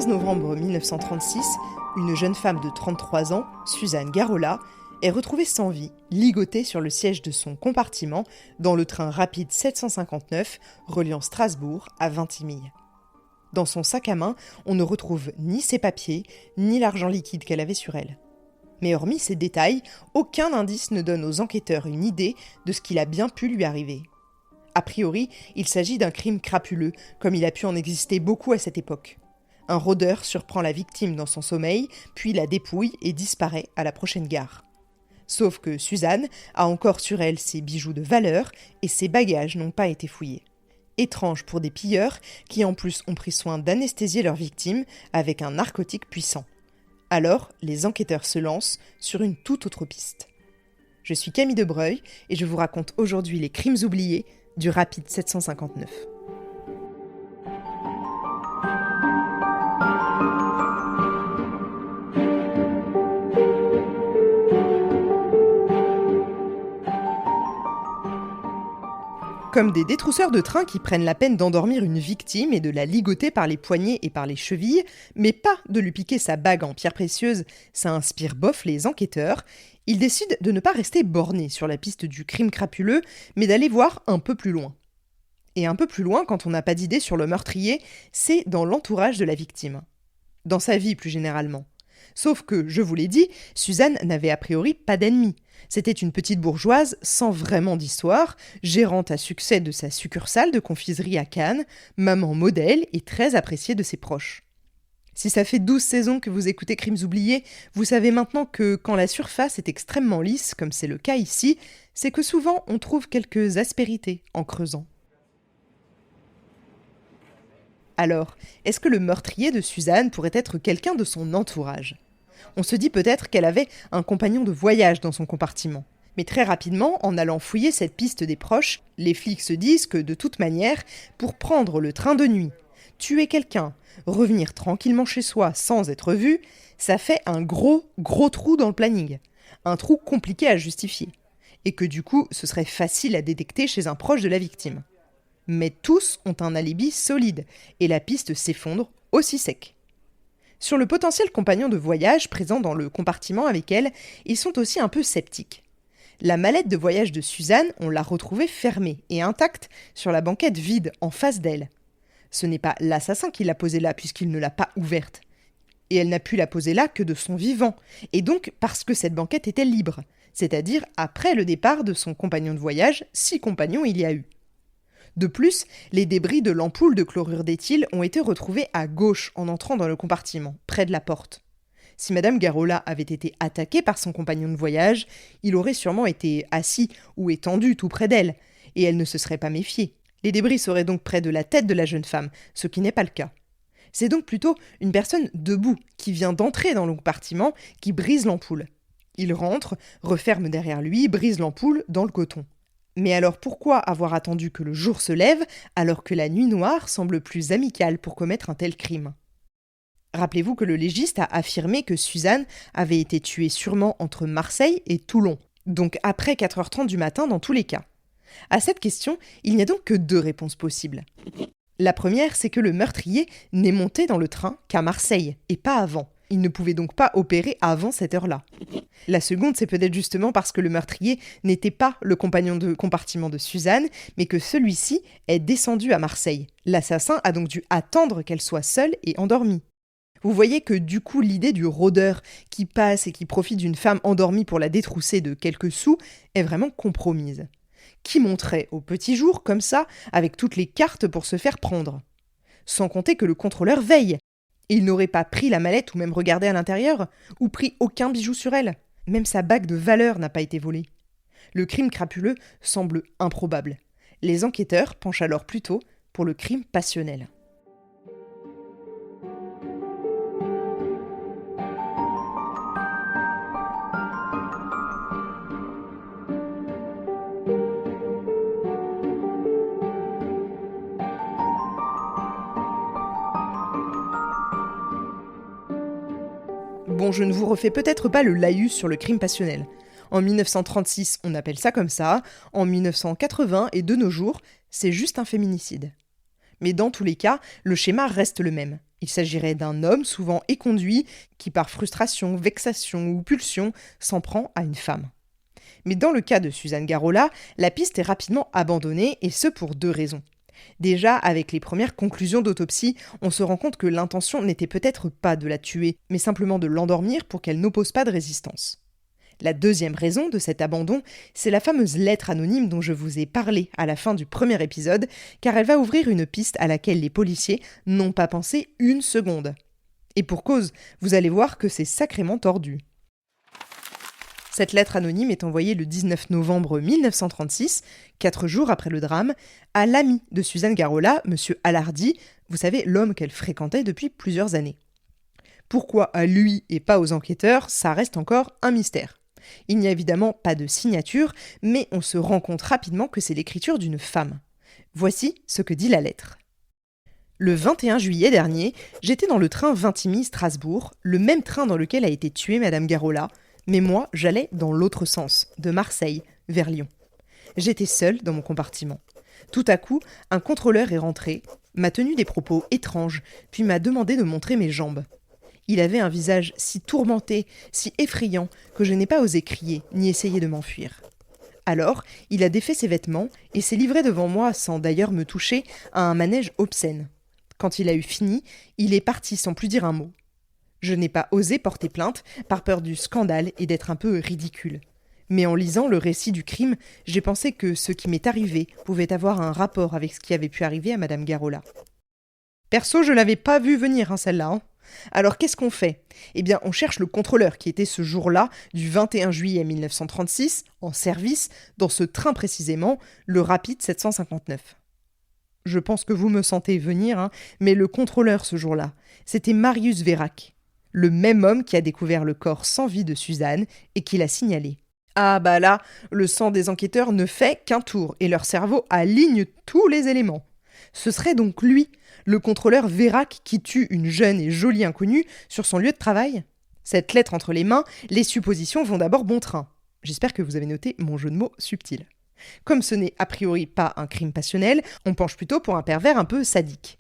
15 novembre 1936, une jeune femme de 33 ans, Suzanne Garola, est retrouvée sans vie, ligotée sur le siège de son compartiment dans le train rapide 759 reliant Strasbourg à Vintimille. Dans son sac à main, on ne retrouve ni ses papiers, ni l'argent liquide qu'elle avait sur elle. Mais hormis ces détails, aucun indice ne donne aux enquêteurs une idée de ce qu'il a bien pu lui arriver. A priori, il s'agit d'un crime crapuleux, comme il a pu en exister beaucoup à cette époque. Un rôdeur surprend la victime dans son sommeil, puis la dépouille et disparaît à la prochaine gare. Sauf que Suzanne a encore sur elle ses bijoux de valeur et ses bagages n'ont pas été fouillés. Étrange pour des pilleurs qui en plus ont pris soin d'anesthésier leur victime avec un narcotique puissant. Alors, les enquêteurs se lancent sur une toute autre piste. Je suis Camille Debreuil et je vous raconte aujourd'hui les crimes oubliés du Rapide 759. Comme des détrousseurs de train qui prennent la peine d'endormir une victime et de la ligoter par les poignets et par les chevilles, mais pas de lui piquer sa bague en pierre précieuse, ça inspire bof les enquêteurs. Ils décident de ne pas rester bornés sur la piste du crime crapuleux, mais d'aller voir un peu plus loin. Et un peu plus loin, quand on n'a pas d'idée sur le meurtrier, c'est dans l'entourage de la victime. Dans sa vie plus généralement. Sauf que, je vous l'ai dit, Suzanne n'avait a priori pas d'ennemis. C'était une petite bourgeoise sans vraiment d'histoire, gérante à succès de sa succursale de confiserie à Cannes, maman modèle et très appréciée de ses proches. Si ça fait 12 saisons que vous écoutez Crimes oubliés, vous savez maintenant que quand la surface est extrêmement lisse, comme c'est le cas ici, c'est que souvent on trouve quelques aspérités en creusant. Alors, est-ce que le meurtrier de Suzanne pourrait être quelqu'un de son entourage ? On se dit peut-être qu'elle avait un compagnon de voyage dans son compartiment. Mais très rapidement, en allant fouiller cette piste des proches, les flics se disent que de toute manière, pour prendre le train de nuit, tuer quelqu'un, revenir tranquillement chez soi sans être vu, ça fait un gros trou dans le planning. Un trou compliqué à justifier. Et que du coup, ce serait facile à détecter chez un proche de la victime. Mais tous ont un alibi solide, et la piste s'effondre aussi sec. Sur le potentiel compagnon de voyage présent dans le compartiment avec elle, ils sont aussi un peu sceptiques. La mallette de voyage de Suzanne, on l'a retrouvée fermée et intacte sur la banquette vide en face d'elle. Ce n'est pas l'assassin qui l'a posée là puisqu'il ne l'a pas ouverte. Et elle n'a pu la poser là que de son vivant, et donc parce que cette banquette était libre, c'est-à-dire après le départ de son compagnon de voyage, si compagnon il y a eu. De plus, les débris de l'ampoule de chlorure d'éthyle ont été retrouvés à gauche en entrant dans le compartiment, près de la porte. Si Madame Garola avait été attaquée par son compagnon de voyage, il aurait sûrement été assis ou étendu tout près d'elle, et elle ne se serait pas méfiée. Les débris seraient donc près de la tête de la jeune femme, ce qui n'est pas le cas. C'est donc plutôt une personne debout qui vient d'entrer dans le compartiment qui brise l'ampoule. Il rentre, referme derrière lui, brise l'ampoule dans le coton. Mais alors pourquoi avoir attendu que le jour se lève alors que la nuit noire semble plus amicale pour commettre un tel crime ? Rappelez-vous que le légiste a affirmé que Suzanne avait été tuée sûrement entre Marseille et Toulon, donc après 4h30 du matin dans tous les cas. À cette question, il n'y a donc que 2 réponses possibles. La première, c'est que le meurtrier n'est monté dans le train qu'à Marseille, et pas avant. Il ne pouvait donc pas opérer avant cette heure-là. La seconde, c'est peut-être justement parce que le meurtrier n'était pas le compagnon de compartiment de Suzanne, mais que celui-ci est descendu à Marseille. L'assassin a donc dû attendre qu'elle soit seule et endormie. Vous voyez que du coup, l'idée du rôdeur qui passe et qui profite d'une femme endormie pour la détrousser de quelques sous est vraiment compromise. Qui monterait au petit jour, comme ça, avec toutes les cartes pour se faire prendre ? Sans compter que le contrôleur veille. Il n'aurait pas pris la mallette ou même regardé à l'intérieur, ou pris aucun bijou sur elle. Même sa bague de valeur n'a pas été volée. Le crime crapuleux semble improbable. Les enquêteurs penchent alors plutôt pour le crime passionnel. Bon, je ne vous refais peut-être pas le laïus sur le crime passionnel. En 1936, on appelle ça comme ça. En 1980 et de nos jours, c'est juste un féminicide. Mais dans tous les cas, le schéma reste le même. Il s'agirait d'un homme souvent éconduit qui, par frustration, vexation ou pulsion, s'en prend à une femme. Mais dans le cas de Suzanne Garola, la piste est rapidement abandonnée, et ce pour 2 raisons. Déjà, avec les premières conclusions d'autopsie, on se rend compte que l'intention n'était peut-être pas de la tuer, mais simplement de l'endormir pour qu'elle n'oppose pas de résistance. La deuxième raison de cet abandon, c'est la fameuse lettre anonyme dont je vous ai parlé à la fin du premier épisode, car elle va ouvrir une piste à laquelle les policiers n'ont pas pensé une seconde. Et pour cause, vous allez voir que c'est sacrément tordu. Cette lettre anonyme est envoyée le 19 novembre 1936, 4 jours après le drame, à l'ami de Suzanne Garola, M. Alardi, vous savez, l'homme qu'elle fréquentait depuis plusieurs années. Pourquoi à lui et pas aux enquêteurs, ça reste encore un mystère. Il n'y a évidemment pas de signature, mais on se rend compte rapidement que c'est l'écriture d'une femme. Voici ce que dit la lettre. Le 21 juillet dernier, j'étais dans le train Vintimille-Strasbourg, le même train dans lequel a été tuée Madame Garola, mais moi, j'allais dans l'autre sens, de Marseille vers Lyon. J'étais seule dans mon compartiment. Tout à coup, un contrôleur est rentré, m'a tenu des propos étranges, puis m'a demandé de montrer mes jambes. Il avait un visage si tourmenté, si effrayant, que je n'ai pas osé crier, ni essayer de m'enfuir. Alors, il a défait ses vêtements et s'est livré devant moi, sans d'ailleurs me toucher, à un manège obscène. Quand il a eu fini, il est parti sans plus dire un mot. Je n'ai pas osé porter plainte, par peur du scandale et d'être un peu ridicule. Mais en lisant le récit du crime, j'ai pensé que ce qui m'est arrivé pouvait avoir un rapport avec ce qui avait pu arriver à Madame Garola. Perso, je l'avais pas vu venir, celle-là. Alors qu'est-ce qu'on fait ? Eh bien, on cherche le contrôleur qui était ce jour-là, du 21 juillet 1936, en service, dans ce train précisément, le Rapide 759. Je pense que vous me sentez venir, mais le contrôleur ce jour-là, c'était Marius Vérac, le même homme qui a découvert le corps sans vie de Suzanne et qui l'a signalé. Ah bah là, le sang des enquêteurs ne fait qu'un tour et leur cerveau aligne tous les éléments. Ce serait donc lui, le contrôleur Vérac, qui tue une jeune et jolie inconnue sur son lieu de travail. Cette lettre entre les mains, les suppositions vont d'abord bon train. J'espère que vous avez noté mon jeu de mots subtil. Comme ce n'est a priori pas un crime passionnel, on penche plutôt pour un pervers un peu sadique.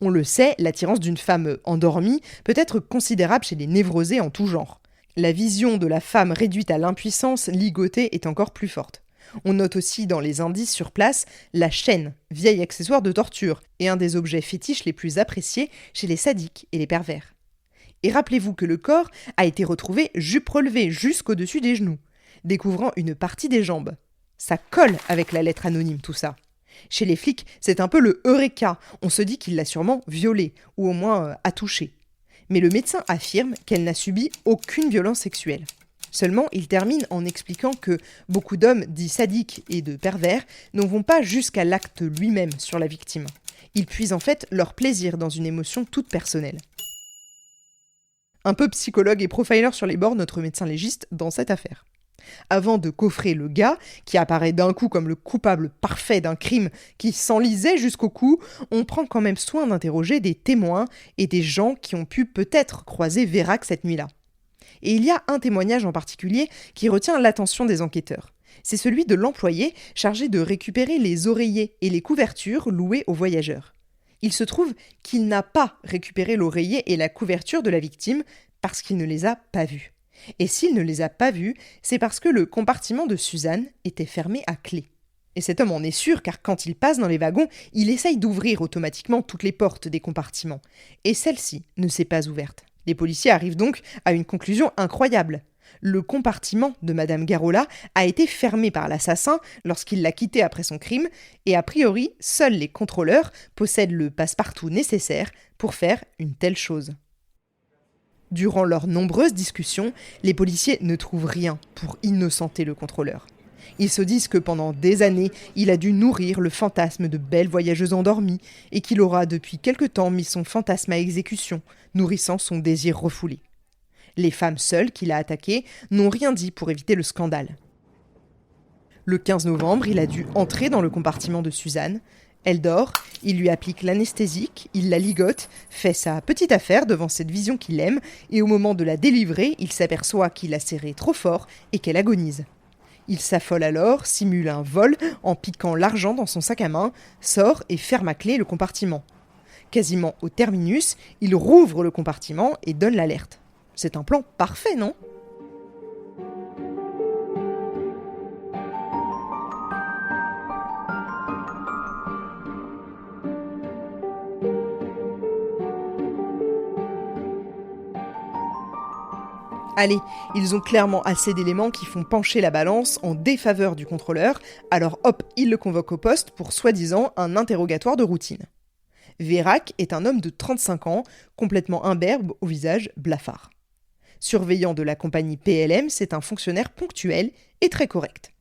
On le sait, l'attirance d'une femme endormie peut être considérable chez les névrosés en tout genre. La vision de la femme réduite à l'impuissance, ligotée, est encore plus forte. On note aussi dans les indices sur place la chaîne, vieil accessoire de torture, et un des objets fétiches les plus appréciés chez les sadiques et les pervers. Et rappelez-vous que le corps a été retrouvé jupe relevée jusqu'au-dessus des genoux, découvrant une partie des jambes. Ça colle avec la lettre anonyme tout ça. Chez les flics, c'est un peu le eureka, on se dit qu'il l'a sûrement violée, ou au moins a touché. Mais le médecin affirme qu'elle n'a subi aucune violence sexuelle. Seulement, il termine en expliquant que beaucoup d'hommes dits sadiques et de pervers ne vont pas jusqu'à l'acte lui-même sur la victime. Ils puisent en fait leur plaisir dans une émotion toute personnelle. Un peu psychologue et profiler sur les bords, notre médecin légiste dans cette affaire. Avant de coffrer le gars, qui apparaît d'un coup comme le coupable parfait d'un crime qui s'enlisait jusqu'au cou, on prend quand même soin d'interroger des témoins et des gens qui ont pu peut-être croiser Vérac cette nuit-là. Et il y a un témoignage en particulier qui retient l'attention des enquêteurs. C'est celui de l'employé chargé de récupérer les oreillers et les couvertures loués aux voyageurs. Il se trouve qu'il n'a pas récupéré l'oreiller et la couverture de la victime parce qu'il ne les a pas vus. Et s'il ne les a pas vus, c'est parce que le compartiment de Suzanne était fermé à clé. Et cet homme en est sûr car quand il passe dans les wagons, il essaye d'ouvrir automatiquement toutes les portes des compartiments. Et celle-ci ne s'est pas ouverte. Les policiers arrivent donc à une conclusion incroyable. Le compartiment de Madame Garola a été fermé par l'assassin lorsqu'il l'a quitté après son crime et a priori, seuls les contrôleurs possèdent le passe-partout nécessaire pour faire une telle chose. Durant leurs nombreuses discussions, les policiers ne trouvent rien pour innocenter le contrôleur. Ils se disent que pendant des années, il a dû nourrir le fantasme de belles voyageuses endormies et qu'il aura depuis quelque temps mis son fantasme à exécution, nourrissant son désir refoulé. Les femmes seules qu'il a attaquées n'ont rien dit pour éviter le scandale. Le 15 novembre, il a dû entrer dans le compartiment de Suzanne. Elle dort, il lui applique l'anesthésique, il la ligote, fait sa petite affaire devant cette vision qu'il aime, et au moment de la délivrer, il s'aperçoit qu'il a serré trop fort et qu'elle agonise. Il s'affole alors, simule un vol en piquant l'argent dans son sac à main, sort et ferme à clé le compartiment. Quasiment au terminus, il rouvre le compartiment et donne l'alerte. C'est un plan parfait, non ? Allez, ils ont clairement assez d'éléments qui font pencher la balance en défaveur du contrôleur, alors hop, ils le convoquent au poste pour soi-disant un interrogatoire de routine. Vérac est un homme de 35 ans, complètement imberbe, au visage blafard. Surveillant de la compagnie PLM, c'est un fonctionnaire ponctuel et très correct.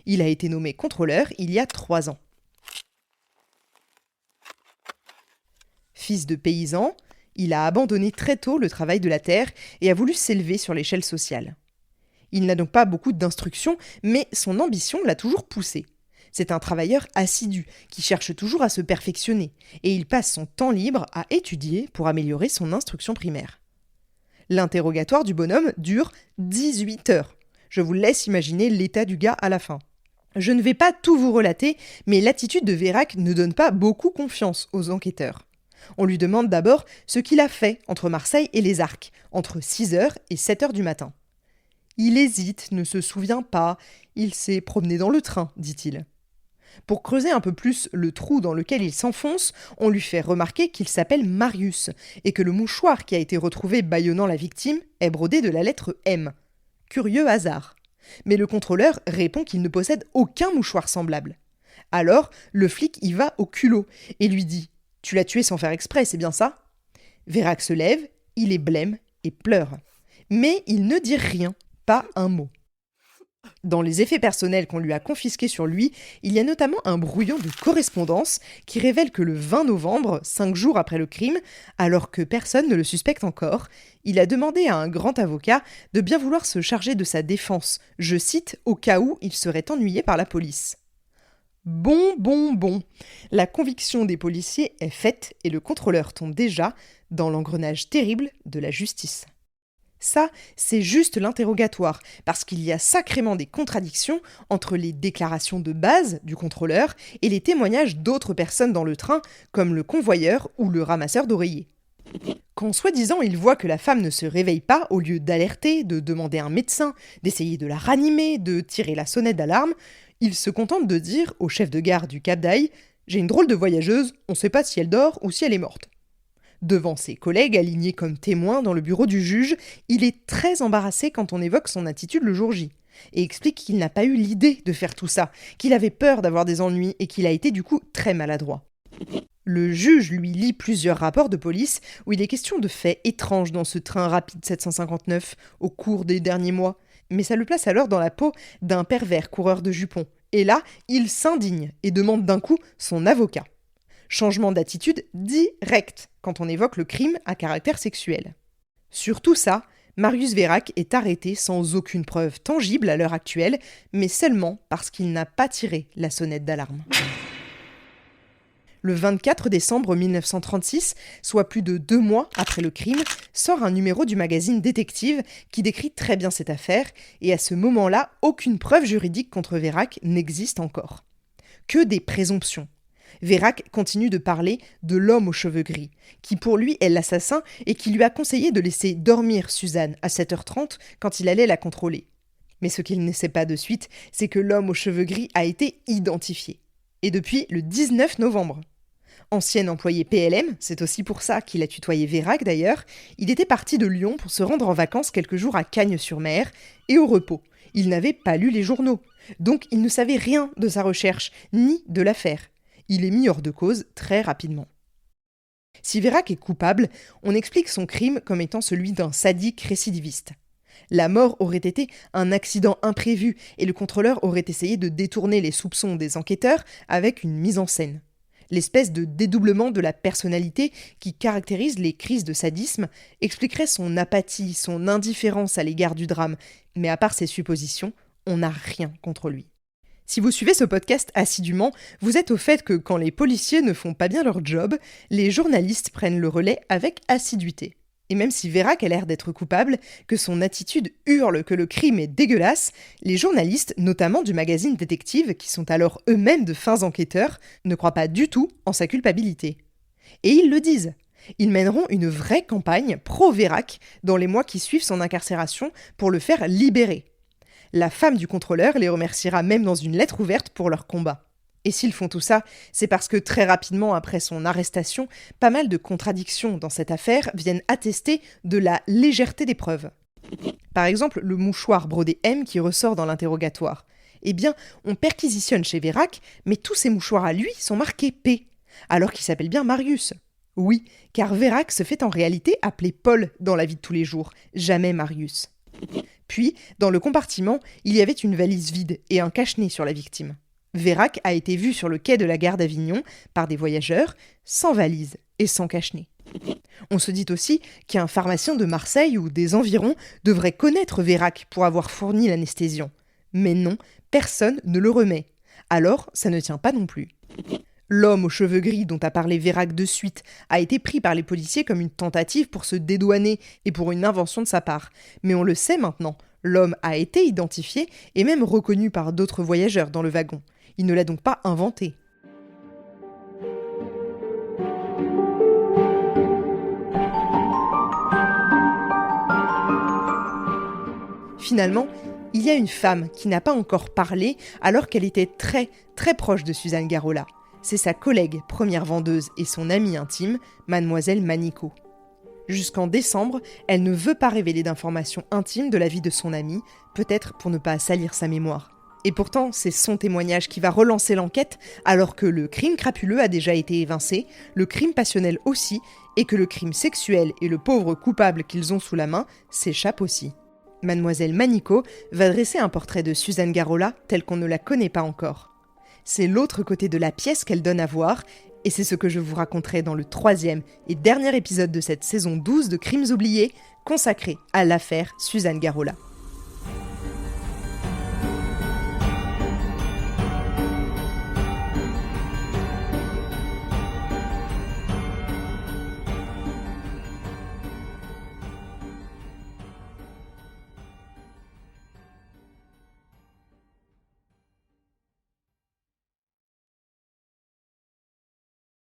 Il a été nommé contrôleur il y a 3 ans. Fils de paysan, il a abandonné très tôt le travail de la terre et a voulu s'élever sur l'échelle sociale. Il n'a donc pas beaucoup d'instruction, mais son ambition l'a toujours poussé. C'est un travailleur assidu qui cherche toujours à se perfectionner et il passe son temps libre à étudier pour améliorer son instruction primaire. L'interrogatoire du bonhomme dure 18 heures. Je vous laisse imaginer l'état du gars à la fin. Je ne vais pas tout vous relater, mais l'attitude de Vérac ne donne pas beaucoup confiance aux enquêteurs. On lui demande d'abord ce qu'il a fait entre Marseille et les Arcs, entre 6h et 7h du matin. Il hésite, ne se souvient pas, il s'est promené dans le train, dit-il. Pour creuser un peu plus le trou dans lequel il s'enfonce, on lui fait remarquer qu'il s'appelle Marius et que le mouchoir qui a été retrouvé bâillonnant la victime est brodé de la lettre M. Curieux hasard. Mais le contrôleur répond qu'il ne possède aucun mouchoir semblable. Alors, le flic y va au culot et lui dit « Tu l'as tué sans faire exprès, c'est bien ça ?» Vérac se lève, il est blême et pleure. Mais il ne dit rien, pas un mot. Dans les effets personnels qu'on lui a confisqués sur lui, il y a notamment un brouillon de correspondance qui révèle que le 20 novembre, 5 jours après le crime, alors que personne ne le suspecte encore, il a demandé à un grand avocat de bien vouloir se charger de sa défense, je cite, au cas où il serait ennuyé par la police. Bon. La conviction des policiers est faite et le contrôleur tombe déjà dans l'engrenage terrible de la justice. Ça, c'est juste l'interrogatoire, parce qu'il y a sacrément des contradictions entre les déclarations de base du contrôleur et les témoignages d'autres personnes dans le train, comme le convoyeur ou le ramasseur d'oreillers. Quand soi-disant il voit que la femme ne se réveille pas, au lieu d'alerter, de demander un médecin, d'essayer de la ranimer, de tirer la sonnette d'alarme, il se contente de dire au chef de gare du Cap d'Aille « J'ai une drôle de voyageuse, on ne sait pas si elle dort ou si elle est morte ». Devant ses collègues alignés comme témoins dans le bureau du juge, il est très embarrassé quand on évoque son attitude le jour J, et explique qu'il n'a pas eu l'idée de faire tout ça, qu'il avait peur d'avoir des ennuis et qu'il a été du coup très maladroit. Le juge lui lit plusieurs rapports de police où il est question de faits étranges dans ce train rapide 759 au cours des derniers mois, mais ça le place alors dans la peau d'un pervers coureur de jupons. Et là, il s'indigne et demande d'un coup son avocat. Changement d'attitude direct quand on évoque le crime à caractère sexuel. Sur tout ça, Marius Vérac est arrêté sans aucune preuve tangible à l'heure actuelle, mais seulement parce qu'il n'a pas tiré la sonnette d'alarme. Le 24 décembre 1936, soit plus de 2 mois après le crime, sort un numéro du magazine Détective qui décrit très bien cette affaire, et à ce moment-là, aucune preuve juridique contre Vérac n'existe encore. Que des présomptions. Vérac continue de parler de l'homme aux cheveux gris, qui pour lui est l'assassin et qui lui a conseillé de laisser dormir Suzanne à 7h30 quand il allait la contrôler. Mais ce qu'il ne sait pas de suite, c'est que l'homme aux cheveux gris a été identifié. Et depuis le 19 novembre. Ancien employé PLM, c'est aussi pour ça qu'il a tutoyé Vérac d'ailleurs, il était parti de Lyon pour se rendre en vacances quelques jours à Cagnes-sur-Mer et au repos. Il n'avait pas lu les journaux, donc il ne savait rien de sa recherche, ni de l'affaire. Il est mis hors de cause très rapidement. Si Vérac est coupable, on explique son crime comme étant celui d'un sadique récidiviste. La mort aurait été un accident imprévu et le contrôleur aurait essayé de détourner les soupçons des enquêteurs avec une mise en scène. L'espèce de dédoublement de la personnalité qui caractérise les crises de sadisme expliquerait son apathie, son indifférence à l'égard du drame, mais à part ces suppositions, on n'a rien contre lui. Si vous suivez ce podcast assidûment, vous êtes au fait que quand les policiers ne font pas bien leur job, les journalistes prennent le relais avec assiduité. Et même si Vérac a l'air d'être coupable, que son attitude hurle que le crime est dégueulasse, les journalistes, notamment du magazine Détective, qui sont alors eux-mêmes de fins enquêteurs, ne croient pas du tout en sa culpabilité. Et ils le disent. Ils mèneront une vraie campagne pro-Vérac dans les mois qui suivent son incarcération pour le faire libérer. La femme du contrôleur les remerciera même dans une lettre ouverte pour leur combat. Et s'ils font tout ça, c'est parce que très rapidement après son arrestation, pas mal de contradictions dans cette affaire viennent attester de la légèreté des preuves. Par exemple, le mouchoir brodé M qui ressort dans l'interrogatoire. Eh bien, on perquisitionne chez Vérac, mais tous ces mouchoirs à lui sont marqués P, alors qu'il s'appelle bien Marius. Oui, car Vérac se fait en réalité appeler Paul dans la vie de tous les jours, jamais Marius. Puis, dans le compartiment, il y avait une valise vide et un cache-nez sur la victime. Vérac a été vu sur le quai de la gare d'Avignon par des voyageurs, sans valise et sans cache-nez. On se dit aussi qu'un pharmacien de Marseille ou des environs devrait connaître Vérac pour avoir fourni l'anesthésiant. Mais non, personne ne le remet. Alors, ça ne tient pas non plus. L'homme aux cheveux gris dont a parlé Vérac de suite a été pris par les policiers comme une tentative pour se dédouaner et pour une invention de sa part. Mais on le sait maintenant, l'homme a été identifié et même reconnu par d'autres voyageurs dans le wagon. Il ne l'a donc pas inventé. Finalement, il y a une femme qui n'a pas encore parlé alors qu'elle était très, très proche de Suzanne Garola. C'est sa collègue, première vendeuse et son amie intime, Mademoiselle Manico. Jusqu'en décembre, elle ne veut pas révéler d'informations intimes de la vie de son amie, peut-être pour ne pas salir sa mémoire. Et pourtant, c'est son témoignage qui va relancer l'enquête, alors que le crime crapuleux a déjà été évincé, le crime passionnel aussi, et que le crime sexuel et le pauvre coupable qu'ils ont sous la main s'échappent aussi. Mademoiselle Manico va dresser un portrait de Suzanne Garola tel qu'on ne la connaît pas encore. C'est l'autre côté de la pièce qu'elle donne à voir, et c'est ce que je vous raconterai dans le 3e et dernier épisode de cette saison 12 de Crimes oubliés, consacré à l'affaire Suzanne Garola.